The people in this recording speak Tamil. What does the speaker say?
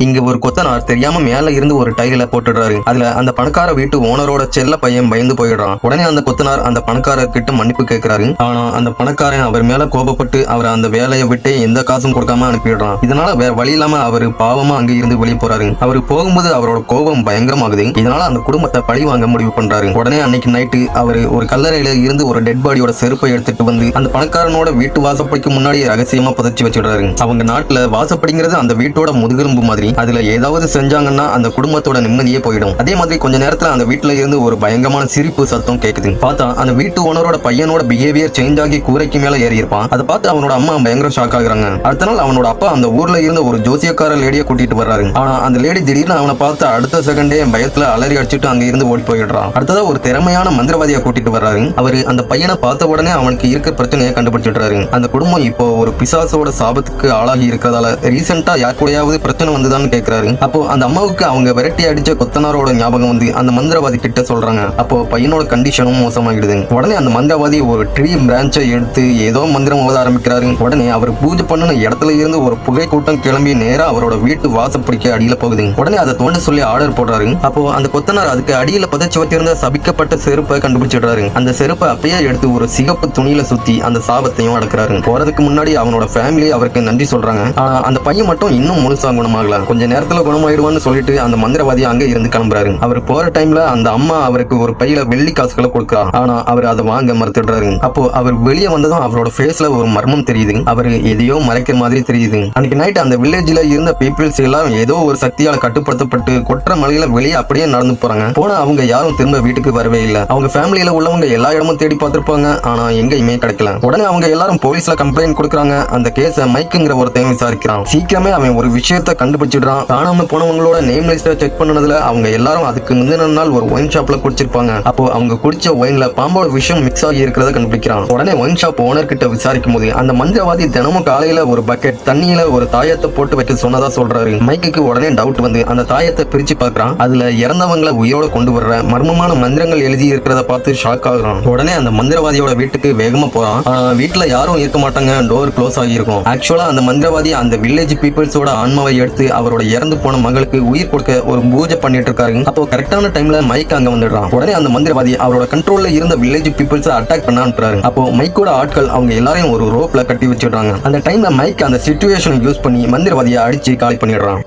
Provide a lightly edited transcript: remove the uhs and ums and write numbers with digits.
இங்க ஒரு கொத்தனார் தெரியாம மேல இருந்து ஒரு டைல போட்டுடுறாரு. அதுல அந்த பணக்கார வீட்டு ஓனரோட செல்ல பையன் பயந்து போயிடுறான். உடனே அந்த கொத்தனார் அந்த பணக்காரர் கிட்ட மன்னிப்பு கேட்கிறாரு. ஆனா அந்த பணக்காரன் அவர் மேல கோபப்பட்டு அவர் அந்த வேலையை விட்டு எந்த காசும் கொடுக்காம அனுப்பிடுறான். இதனால வேற வழி இல்லாம அவரு பாவமா அங்க இருந்து வெளியே போறாரு. அவரு போகும்போது அவரோட கோபம் பயங்கரமாகுது. இதனால அந்த குடும்பத்தை பழி வாங்க முடிவு பண்றாரு. உடனே அன்னைக்கு நைட்டு அவரு ஒரு கல்லறையில இருந்து ஒரு டெட் பாடியோட செருப்பை எடுத்துட்டு வந்து அந்த பணக்காரனோட வீட்டு வாசப்படிக்கு முன்னாடி ரகசியமா புதைச்சு வச்சிடுறாரு. அவங்க நாட்டுல வாசப்படிங்கிறது அந்த வீட்டோட முதுகெலும்பு மாதிரி. அதுல ஏதாவது செஞ்சாங்கன்னா அந்த குடும்பத்தோட நிம்மதியே போயிடும். அதே மாதிரி கொஞ்ச நேரத்துல அந்த வீட்டுல இருந்து ஒரு பயங்கரமான சிரிப்பு சத்தம் கேக்குது. பார்த்தா அந்த வீட்டு ஓனரோட பையனோட பிஹேவியர் சேஞ்ச் ஆகி கூரைக்கு மேல ஏறி இருப்பான். அதை பார்த்து அவனோட அம்மா பயங்கர ஷாக் ஆகுறாங்க. அடுத்த நாள் அவனோட அப்பா அந்த ஊர்ல இருந்த ஒரு ஜோசியக்கார லேடியை கூட்டிட்டு வர்றாரு. ஆனா அந்த லேடி திடீர்னு அவனை பார்த்து அடுத்த செகண்டே பயத்துல அலறி அடிச்சுட்டு அங்க இருந்து ஓடி போயிடுறான். அடுத்ததா ஒரு திறமையான மந்திரவாதியை கூட்டிட்டு வர்றாரு. அவரு அந்த பையனை பார்த்த உடனே அவனுக்கு இருக்க பிரச்சனையை கண்டுபிடிச்சிடுறாரு. அந்த குடும்பம் இப்போ ஒரு பிசாசோட சாபத்துக்கு ஆளாகி இருக்கிறதால ரீசெண்டா யார் கூடயாவது பிரச்சனை வந்து கேக்குறாரு. அப்போ அந்த அம்மாவுக்கு அவங்க விரட்டி அடிச்ச கொத்தனாரோட ஞாபகம் வந்து அந்த மந்திரவாதி கிட்ட சொல்றாங்க. அப்போ பையனோட கண்டிஷனும் மோசமாகிடுது. உடனே அந்த மந்திரவாதி ஒரு ட்ரீ பிரான்ச்சை எடுத்து ஏதோ மந்திரம் ஓத ஆரம்பிக்கிறாரு. உடனே அவர் பூஜை பண்ணின இடத்துல இருந்து ஒரு புகை கூட்டம் கிளம்பி நேரா அவரோட வீட்டு வாசப்படிக்க அடியில போகுது. உடனே அதை தோண்ட சொல்லி ஆர்டர் போடுறாரு. அப்போ அந்த கொத்தனார் அதுக்கு அடியில புதைச்சு வச்சிருந்த சபிக்கப்பட்ட செருப்பை கண்டுபிடிச்சிடுறாரு. அந்த செருப்பை அப்பயே எடுத்து ஒரு சிகப்பு துணியில சுத்தி அந்த சாபத்தையும் அடக்குறாரு. போறதுக்கு முன்னாடி அவனோட ஃபேமிலி அவருக்கு நன்றி சொல்றாங்க. ஆனா அந்த பையன் மட்டும் இன்னும் முழுசா குணமாகல. கொஞ்ச நேரத்துல குணமாயிடுவான்னு சொல்லிட்டு அந்த மந்திரவாதி அங்க இருந்து கிளம்புறாரு. அவர் போற டைம்ல அந்த அம்மா அவருக்கு ஒரு பையில வெள்ளி காசுகளை கொடுக்குறா. ஆனா அவர் அதை வாங்க மறுத்துடுறாரு. அப்போ அவர் வெளியே வந்ததும் அவரோட ஃபேஸ்ல ஒரு மர்மம் தெரியுது. அவரு எதையோ மறைக்கிற மாதிரி தெரியுது. அன்னைக்கு நைட் அந்த வில்லேஜ்ல இருந்த பீப்புள்ஸ் எல்லாம் ஏதோ ஒரு சக்தியால கட்டுப்படுத்தப்பட்டு கொற்ற மலையில வெளியே அப்படியே நடந்து போறாங்க. போனா அவங்க யாரும் திரும்ப வீட்டுக்கு வரவே இல்லை. அவங்க ஃபேமிலியில உள்ளவங்க எல்லா இடமும் தேடி பார்த்திருப்பாங்க. ஆனா எங்கேயுமே கிடைக்கல. உடனே அவங்க எல்லாரும் போலீஸ்ல கம்ப்ளைண்ட் கொடுக்குறாங்க. அந்த கேஸ மைக்குங்கிற ஒருத்தன் விசாரிக்கிறான். சீக்கிரமே அவன் ஒரு விஷயத்த கண்டுபிடிச்சிடுறான். காணாம போனவங்களோட நேம் லிஸ்ட செக் பண்ணதுல அவங்க எல்லாரும் அதுக்கு முந்தின நாள் ஒரு ஒயின் ஷாப்ல குடிச்சிருப்பாங்க. அப்போ அவங்க குடிச்ச ஒயின்ல பாம்போட விஷயம் மிக்ஸ் ஆகி இருக்கிறத கண்டுபிடிக்கிறான். உடனே ஒயின் ஷாப் ஓனர் கிட்ட விசாரிக்கும் போது அந்த மந்திரவாதி தினமும் காலையில ஒரு பக்கெட் தண்ணியில ஒரு தாயத்தை போட்டு வைக்க சொன்னதா சொல்றாரு. மைக்குக்கு உடனே டவுட் வந்து அந்த தாயத்தை பிரிச்சு பார்க்கறான். அதுல இறந்தவங்களை உயிரோட கொண்டு வர்ற மர்மமான மந்திரங்கள் எழுதி இருக்கிறத பார்த்து ஷாக் ஆகுறான். உடனே அந்த மந்திரவாதியோட வீட்டுக்கு வேகமா போறான். வீட்டுல யாரும் இருக்க மாட்டாங்க. டோர் க்ளோஸ் ஆகி இருக்கும். ஆக்சுவலா அந்த மந்திரவாதி அந்த வில்லேஜ் பீப்புள்ஸோட ஆன்மாவை எடுத்து அவரோட இறந்து போன மகளுக்கு உயிர் கொடுக்க ஒரு பூஜை பண்ணிட்டு இருக்காரு. அப்போ கரெக்டான டைம்ல மைக் அங்க வந்துடுறான். உடனே அந்த மந்திரவாதி அவரோட கண்ட்ரோல்ல இருந்த வில்லேஜ் பீப்புள்ஸ் அட்டாக் பண்ண அனுப்புறாரு. அப்போ மைக்கோட ஆட்கள் அவங்க எல்லாரையும் ஒரு ரோப்ல கட்டி வச்சிடுறாங்க. அந்த டைம்ல மைக் அந்த சிச்சுவேஷனை யூஸ் பண்ணி மந்திரவாதியை அடிச்சு காலி பண்ணிடுறான்.